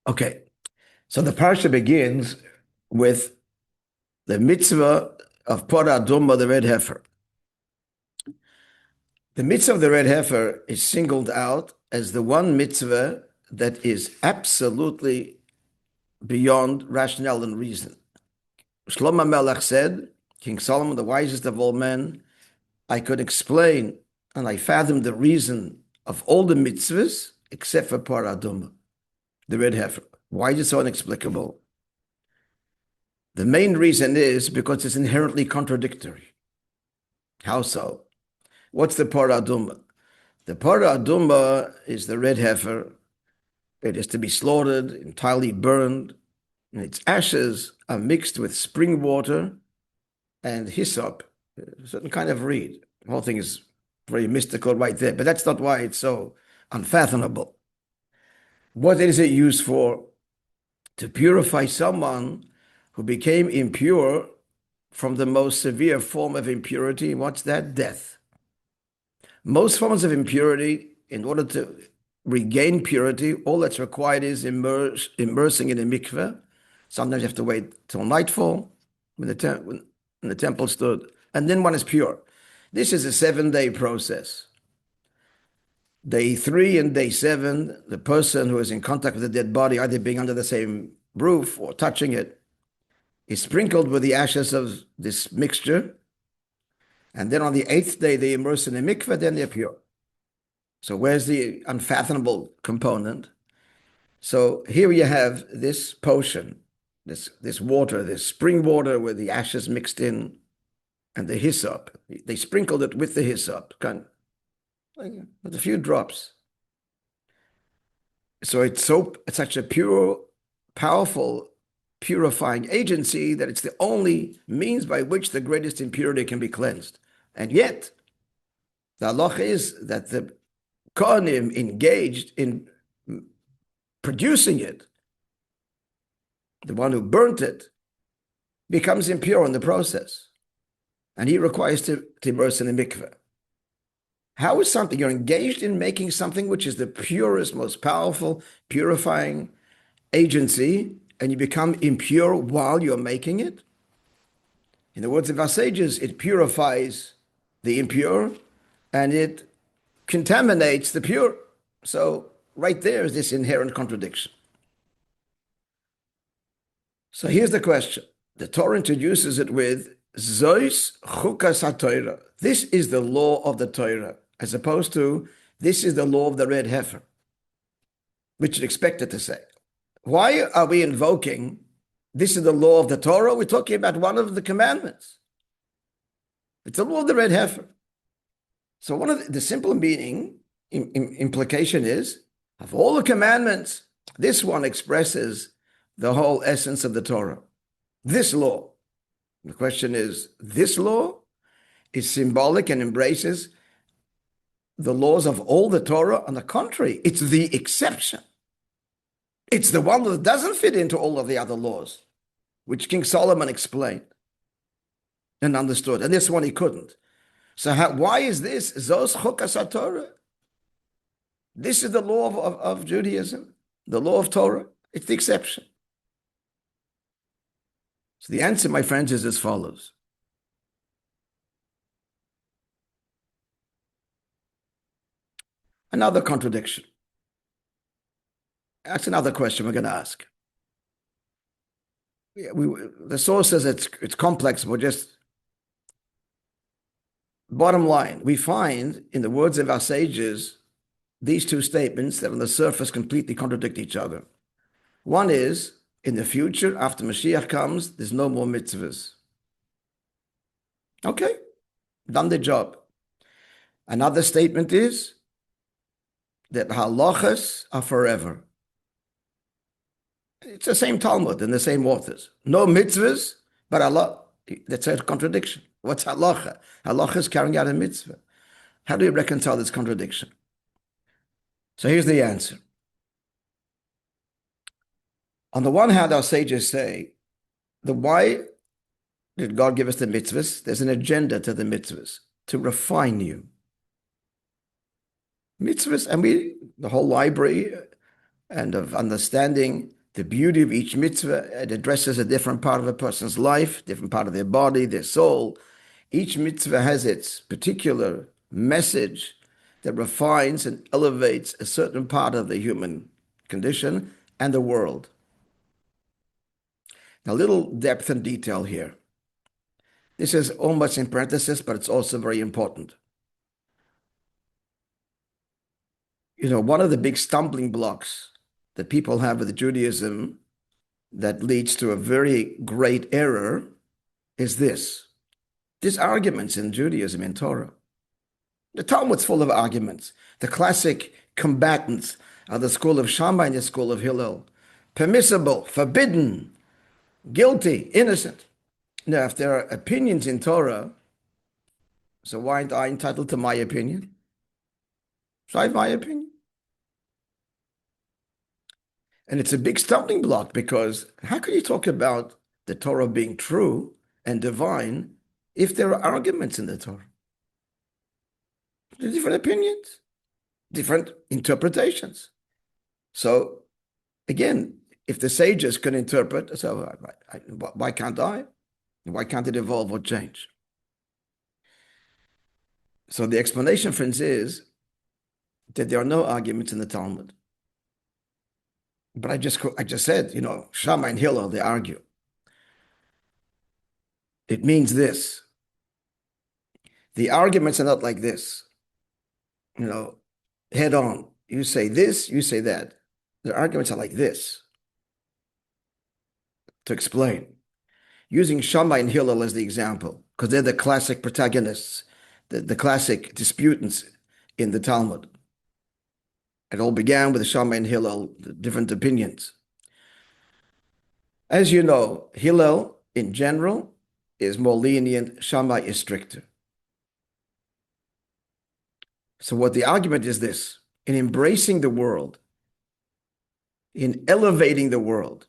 Okay, so the parsha begins with the mitzvah of Porah Adumah, the red heifer. The mitzvah of the red heifer is singled out as the one mitzvah that is absolutely beyond rationale and reason. Shlomo Melech said, King Solomon, the wisest of all men, I could explain and I fathomed the reason of all the mitzvahs except for Porah Adumah, the red heifer. Why is it so inexplicable? The main reason is because it's inherently contradictory. How so? What's the Porah Adumah? The Porah Adumah is the red heifer. It is to be slaughtered, entirely burned, and its ashes are mixed with spring water and hyssop, a certain kind of reed. The whole thing is very mystical right there, but that's not why it's so unfathomable. What is it used for? To purify someone who became impure from the most severe form of impurity. What's that? Death. Most forms of impurity, in order to regain purity, all that's required is immersing in a mikveh. Sometimes you have to wait till nightfall when the temple stood, and then one is pure. This is a 7-day process. Day 3 and day 7, the person who is in contact with the dead body, either being under the same roof or touching it, is sprinkled with the ashes of this mixture. And then on the 8th day, they immerse in a mikveh, then they're pure. So where's the unfathomable component? So here you have this potion, this water, this spring water with the ashes mixed in and the hyssop. They sprinkled it with the hyssop, with a few drops. So it's such a pure, powerful, purifying agency that it's the only means by which the greatest impurity can be cleansed. And yet, the halacha is that the Kohanim engaged in producing it, the one who burnt it, becomes impure in the process. And he requires to immerse in the mikveh. How is something, you're engaged in making something which is the purest, most powerful, purifying agency, and you become impure while you're making it? In the words of our sages, it purifies the impure and it contaminates the pure. So right there is this inherent contradiction. So here's the question. The Torah introduces it with Zois Chukas HaTorah. This is the law of the Torah, as opposed to this is the law of the red heifer, which you'd expect it to say. Why are we invoking this is the law of the Torah? We're talking about one of the commandments. It's the law of the red heifer. So one of the simple meaning, implication is, of all the commandments, this one expresses the whole essence of the Torah. This law. The question is, this law is symbolic and embraces the laws of all the Torah. On the contrary, it's the exception. It's the one that doesn't fit into all of the other laws, which King Solomon explained and understood. And this one he couldn't. So why is this? Zos Chukas HaTorah. This is the law of Judaism, the law of Torah. It's the exception. So the answer, my friends, is as follows. Another contradiction. That's another question we're going to ask. The source says it's complex, but just bottom line, we find in the words of our sages these two statements that on the surface completely contradict each other. One is, in the future, after Mashiach comes, there's no more mitzvahs. Okay, done the job. Another statement is that halachas are forever. It's the same Talmud and the same authors. No mitzvahs, but Allah. That's a contradiction. What's halacha? Halacha is carrying out a mitzvah. How do you reconcile this contradiction? So here's the answer. On the one hand, our sages say, why did God give us the mitzvahs? There's an agenda to the mitzvahs, to refine you. Mitzvahs, and the whole library and of understanding the beauty of each mitzvah. It addresses a different part of a person's life, different part of their body, their soul. Each mitzvah has its particular message that refines and elevates a certain part of the human condition and the world. Now, a little depth and detail here. This is almost in parenthesis, but it's also very important. One of the big stumbling blocks that people have with Judaism that leads to a very great error is this. There's arguments in Judaism, in Torah. The Talmud's full of arguments. The classic combatants are the school of Shammai and the school of Hillel. Permissible, forbidden, guilty, innocent. Now, if there are opinions in Torah, so why aren't I entitled to my opinion? So I have my opinion. And it's a big stumbling block, because how can you talk about the Torah being true and divine if there are arguments in the Torah? There are different opinions, different interpretations. So again, if the sages can interpret, so why can't I? Why can't it evolve or change? So the explanation, friends, is that there are no arguments in the Talmud. But I just said, Shammai and Hillel, they argue. It means this. The arguments are not like this. Head on. You say this, you say that. The arguments are like this. To explain. Using Shammai and Hillel as the example, because they're the classic protagonists, the classic disputants in the Talmud. It all began with Shammai and Hillel, the different opinions. As you know, Hillel, in general, is more lenient. Shammai is stricter. So what the argument is this: in embracing the world, in elevating the world.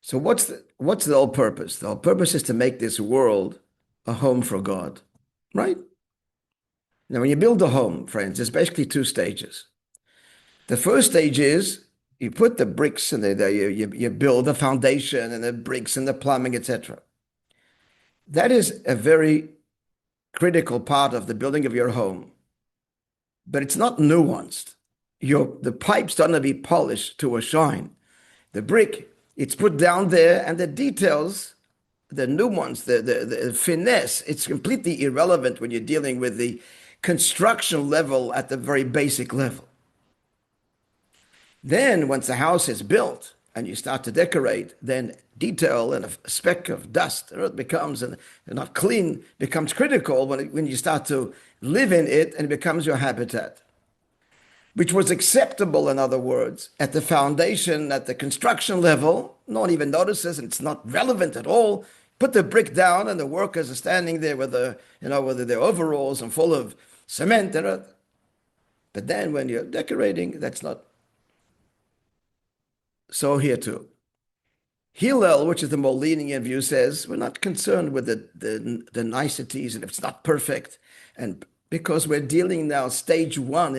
So what's the whole purpose? The whole purpose is to make this world a home for God, right? Now, when you build a home, friends, there's basically two stages. The first stage is you put the bricks and you build the foundation and the bricks and the plumbing, etc. That is a very critical part of the building of your home, but it's not nuanced. The pipes don't have to be polished to a shine. The brick, it's put down there, and the details, the nuance, the finesse, it's completely irrelevant when you're dealing with the construction level at the very basic level. Then once the house is built and you start to decorate, then detail and a speck of dust becomes, and not clean, becomes critical when you start to live in it, and it becomes your habitat. Which was acceptable, in other words, at the foundation, at the construction level. No one even notices, and it's not relevant at all. Put the brick down, and the workers are standing there with whether they're overalls and full of cement. But then when you're decorating, that's not. So here too. Hillel, which is the more lenient view, says we're not concerned with the niceties, and if it's not perfect, and because we're dealing now stage one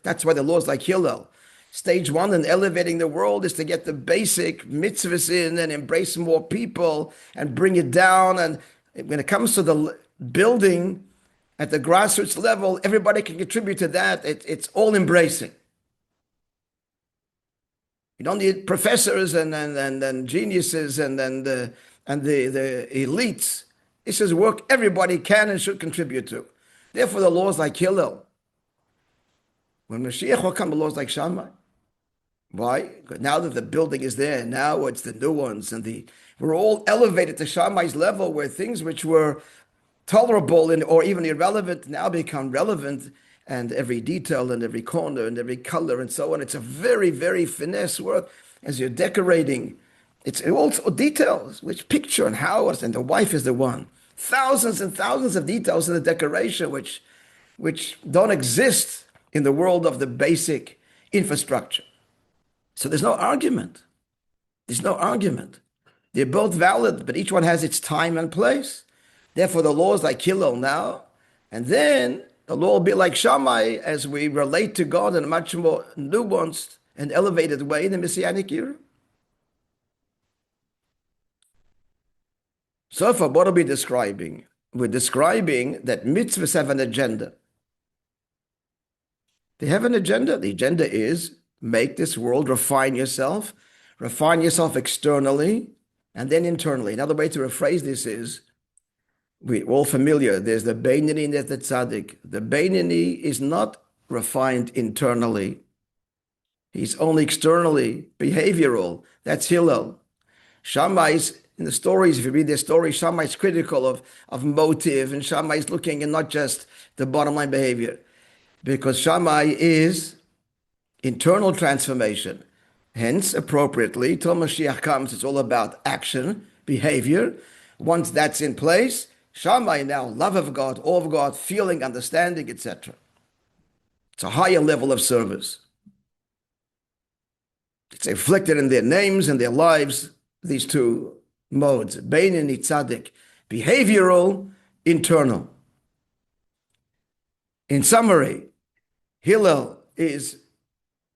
that's why the laws like Hillel. Stage one in elevating the world is to get the basic mitzvahs in and embrace more people and bring it down. And when it comes to the building at the grassroots level, everybody can contribute to that. It's all embracing. You don't need professors and geniuses and the elites. This is work everybody can and should contribute to. Therefore, the laws like Hillel. When Mashiach will come, the laws like Shammai. Why? Because now that the building is there, now it's the new ones, and we're all elevated to Shammai's level, where things which were tolerable or even irrelevant now become relevant, and every detail and every corner and every color and so on. It's a very, very finesse work as you're decorating. It's also details, which picture and how, and the wife is the one. Thousands and thousands of details in the decoration which don't exist in the world of the basic infrastructure. So there's no argument. There's no argument. They're both valid, but each one has its time and place. Therefore, the law is like Hillel now, and then the law will be like Shammai as we relate to God in a much more nuanced an elevated way in the Messianic era. So far, what are we describing? We're describing that mitzvahs have an agenda. They have an agenda. The agenda is make this world, refine yourself externally, and then internally. Another way to rephrase this is, we're all familiar, there's the Beinoni and there's the Tzaddik. The Beinoni is not refined internally. He's only externally, behavioral. That's Hillel. Shammai's, in the stories, if you read their stories, Shammai's critical of motive, and Shammai's looking at not just the bottom line behavior, because Shammai is internal transformation. Hence, appropriately, till Mashiach comes, it's all about action, behavior. Once that's in place, Shammai now, love of God, awe of God, feeling, understanding, etc. It's a higher level of service. It's reflected in their names and their lives, these two modes, Beinoni, Tzaddik, behavioral, internal. In summary, Hillel is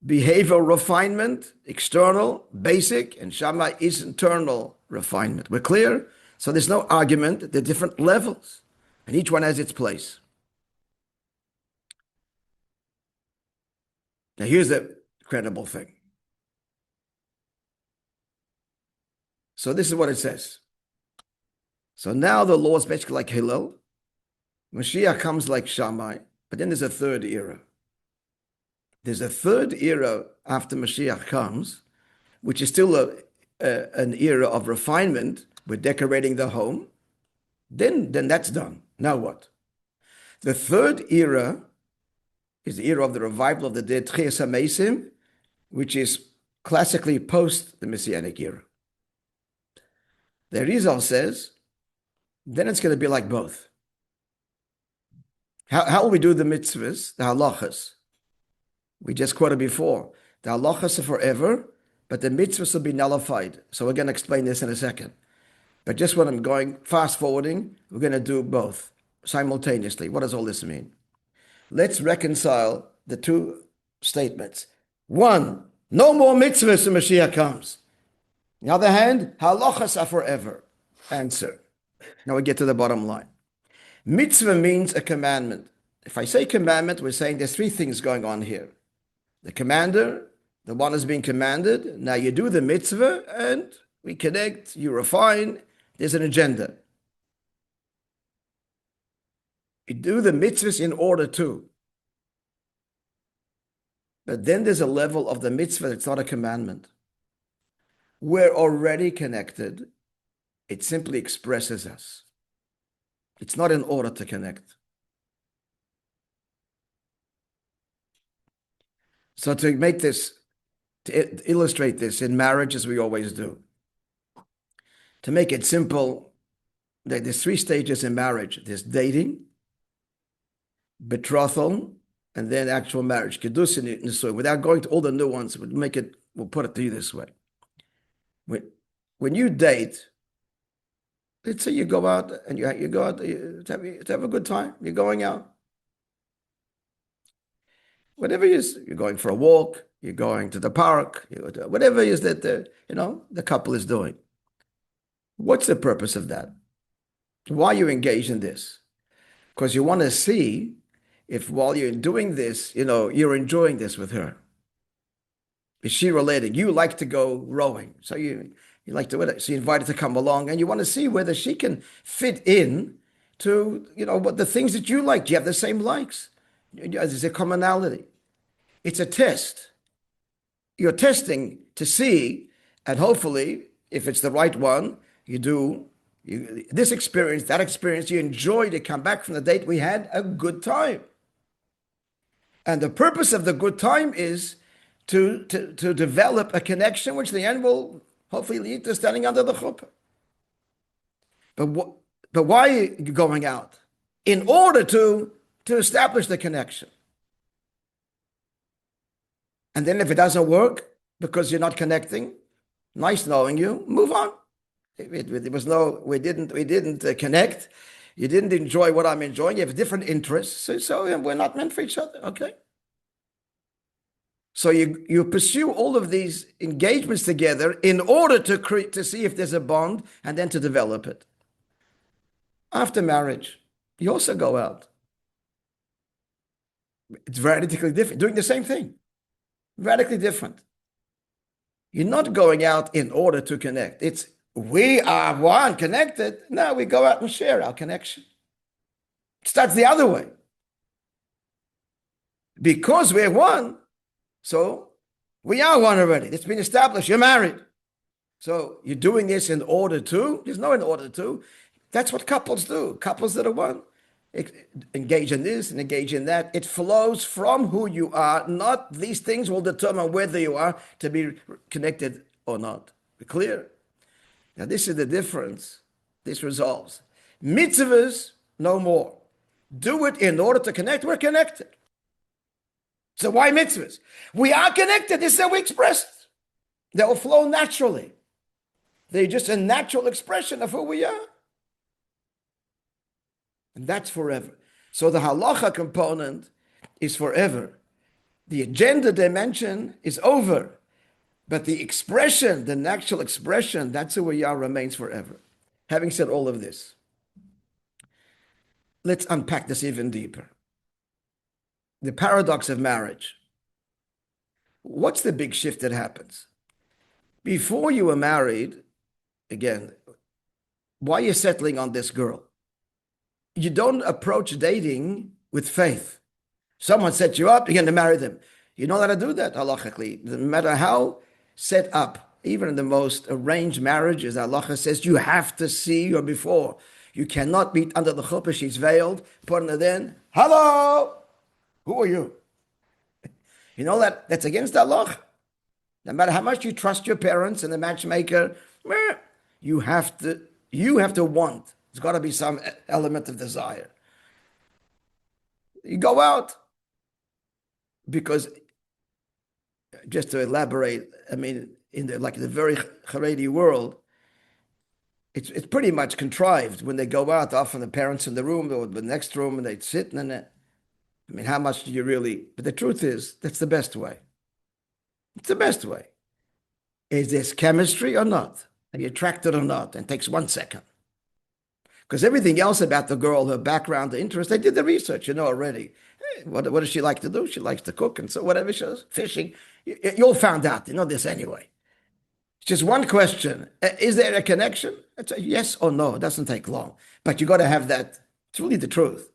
behavioral refinement, external, basic, and Shammai is internal refinement. We're clear? So there's no argument. They're different levels, and each one has its place. Now here's the incredible thing. So this is what it says. So now the law is basically like Hillel. Mashiach comes like Shammai, but then there's a third era. There's a third era after Mashiach comes, which is still an era of refinement. We're decorating the home. Then that's done. Now what? The third era is the era of the revival of the dead, Tchias HaMeisim, which is classically post the Messianic era. The Rizal says, then it's going to be like both. How will we do the mitzvahs, the halachas? We just quoted before. The halachas are forever, but the mitzvahs will be nullified. So we're going to explain this in a second. But just when I'm going fast forwarding, we're going to do both simultaneously. What does all this mean? Let's reconcile the two statements. One, no more mitzvahs when Mashiach comes. On the other hand, halachas are forever. Answer. Now we get to the bottom line. Mitzvah means a commandment. If I say commandment, we're saying there's three things going on here. The commander, the one is being commanded. Now you do the mitzvah and we connect, you refine. There's an agenda. You do the mitzvahs in order to. But then there's a level of the mitzvah that's not a commandment. We're already connected. It simply expresses us. It's not in order to connect. So to make this, to illustrate this in marriage, as we always do, to make it simple, there's three stages in marriage. There's dating, betrothal, and then actual marriage. Kedushin Nisuin. Without going to all the nuance, we'll put it to you this way. When you date, let's say you go out and you go out to have a good time. You're going out. Whatever it is, you're going for a walk, you're going to the park, whatever it is that the couple is doing. What's the purpose of that? Why are you engaged in this? Because you want to see if while you're doing this, you're enjoying this with her. Is she related? You like to go rowing, so you like to, so you invite her to come along, and you want to see whether she can fit in to, what the things that you like. Do you have the same likes? There's a commonality. It's a test. You're testing to see, and hopefully, if it's the right one, this experience, that experience, you enjoy to come back from the date. We had a good time. And the purpose of the good time is to develop a connection, which in the end will hopefully lead to standing under the chuppah. But why are you going out? In order to establish the connection. And then if it doesn't work because you're not connecting, nice knowing you, move on. We didn't connect. You didn't enjoy what I'm enjoying. You have different interests. So we're not meant for each other. Okay. So you pursue all of these engagements together in order to see if there's a bond and then to develop it. After marriage, you also go out. It's radically different, doing the same thing, radically different. You're not going out in order to connect. It's we are one connected. Now we go out and share our connection. It starts the other way. Because we're one, so we are one already. It's been established. You're married. So you're doing this in order to. There's no in order to. That's what couples do. Couples that are one engage in this and engage in that. It flows from who you are. Not these things will determine whether you are to be connected or not. Be clear? Now, this is the difference. This resolves. Mitzvahs, no more. Do it in order to connect. We're connected. So why mitzvahs? We are connected. This is how we express it. They will flow naturally. They're just a natural expression of who we are. And that's forever. So the halacha component is forever. The agenda dimension is over. But the expression, the natural expression, that's who we are, remains forever. Having said all of this, let's unpack this even deeper. The paradox of marriage. What's the big shift that happens? Before you were married, again, why are you settling on this girl? You don't approach dating with faith. Someone sets you up, you're going to marry them. You know how to do that, halachically. No matter how set up, even in the most arranged marriages, halacha says you have to see her before. You cannot be under the chuppah, she's veiled, putting her in. Hello! Who are you? You know that's against halacha. No matter how much you trust your parents and the matchmaker, you have to want. There's got to be some element of desire. You go out because, just to elaborate, I mean, in the very Haredi world, it's pretty much contrived. When they go out, often the parents in the room or the next room, and they sit in it. I mean, how much do you really? But the truth is, that's the best way. It's the best way. Is this chemistry or not? Are you attracted or not? And it takes 1 second. Because everything else about the girl, her background, the interest, they did the research, you know already. What does she like to do? She likes to cook, and so whatever she does, fishing. You all found out. You know this anyway. It's just one question. Is there a connection? It's a yes or no. It doesn't take long. But you got to have that. It's really the truth.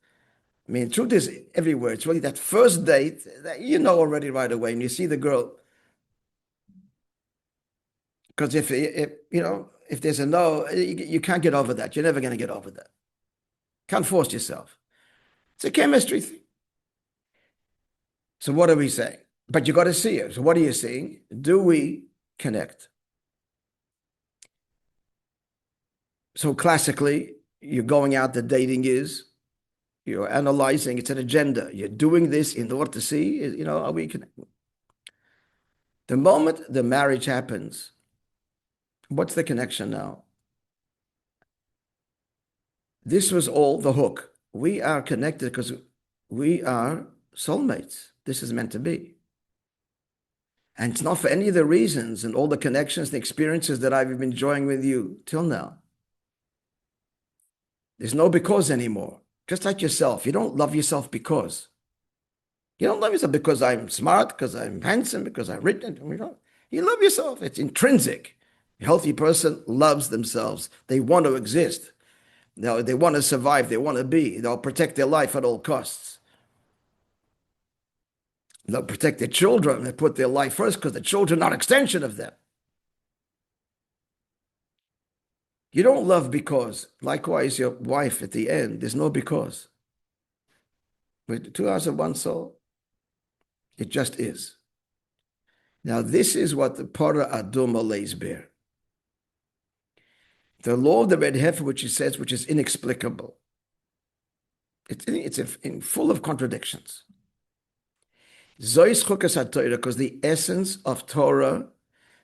I mean, truth is everywhere. It's really that first date that you know already right away, and you see the girl. Because if there's a no, you can't get over that. You're never going to get over that. Can't force yourself. It's a chemistry thing. So what are we saying? But you got to see it. So what are you seeing? Do we connect? So classically, you're going out, the dating is, you're analyzing, it's an agenda. You're doing this in order to see, are we connected? The moment the marriage happens, what's the connection now? This was all the hook. We are connected because we are soulmates. This is meant to be. And it's not for any of the reasons and all the connections, the experiences that I've been enjoying with you till now. There's no because anymore. Just like yourself. You don't love yourself because. You don't love yourself because I'm smart, because I'm handsome, because I'm rich. You love yourself. It's intrinsic. A healthy person loves themselves. They want to exist. They want to survive. They want to be. They'll protect their life at all costs. They'll protect their children. They put their life first because the children are an extension of them. You don't love because. Likewise, your wife at the end, there's no because. With 2 hours of one soul, it just is. Now, this is what the Para Aduma lays bare. The law of the Red Heifer, which he says, which is inexplicable. It's full of contradictions. Zois chukas haTorah, because the essence of Torah,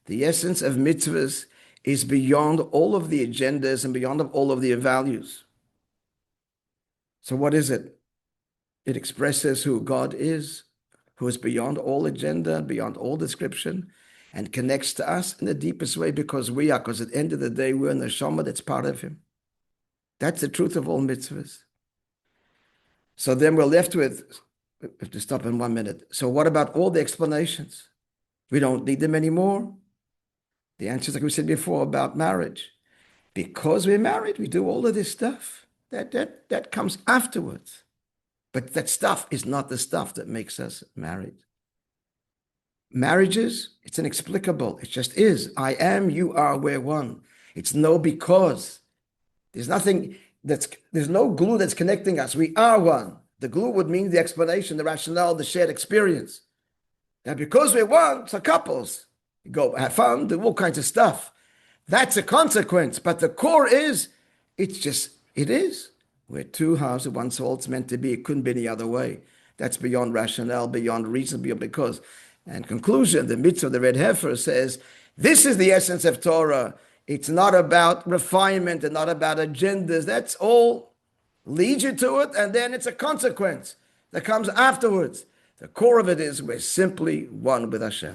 the essence of mitzvahs, is beyond all of the agendas and beyond all of the values. So what is it? It expresses who God is, who is beyond all agenda, beyond all description, and connects to us in the deepest way because we are, because at the end of the day, we're in the neshama that's part of him. That's the truth of all mitzvahs. So then we're left with, we have to stop in 1 minute. So what about all the explanations? We don't need them anymore. The answer is like we said before about marriage. Because we're married, we do all of this stuff. That comes afterwards. But that stuff is not the stuff that makes us married. Marriages, it's inexplicable. It just is. I am, you are, we're one. It's no because. There's no glue that's connecting us. We are one. The glue would mean the explanation, the rationale, the shared experience. Now, because we're one, so couples, you go have fun, do all kinds of stuff. That's a consequence. But the core is, it is. We're two halves of one soul. It's meant to be. It couldn't be any other way. That's beyond rationale, beyond reason, beyond because. And conclusion, the mitzvah of the Red Heifer says, this is the essence of Torah. It's not about refinement and not about agendas. That's all leads you to it, and then it's a consequence that comes afterwards. The core of it is we're simply one with Hashem.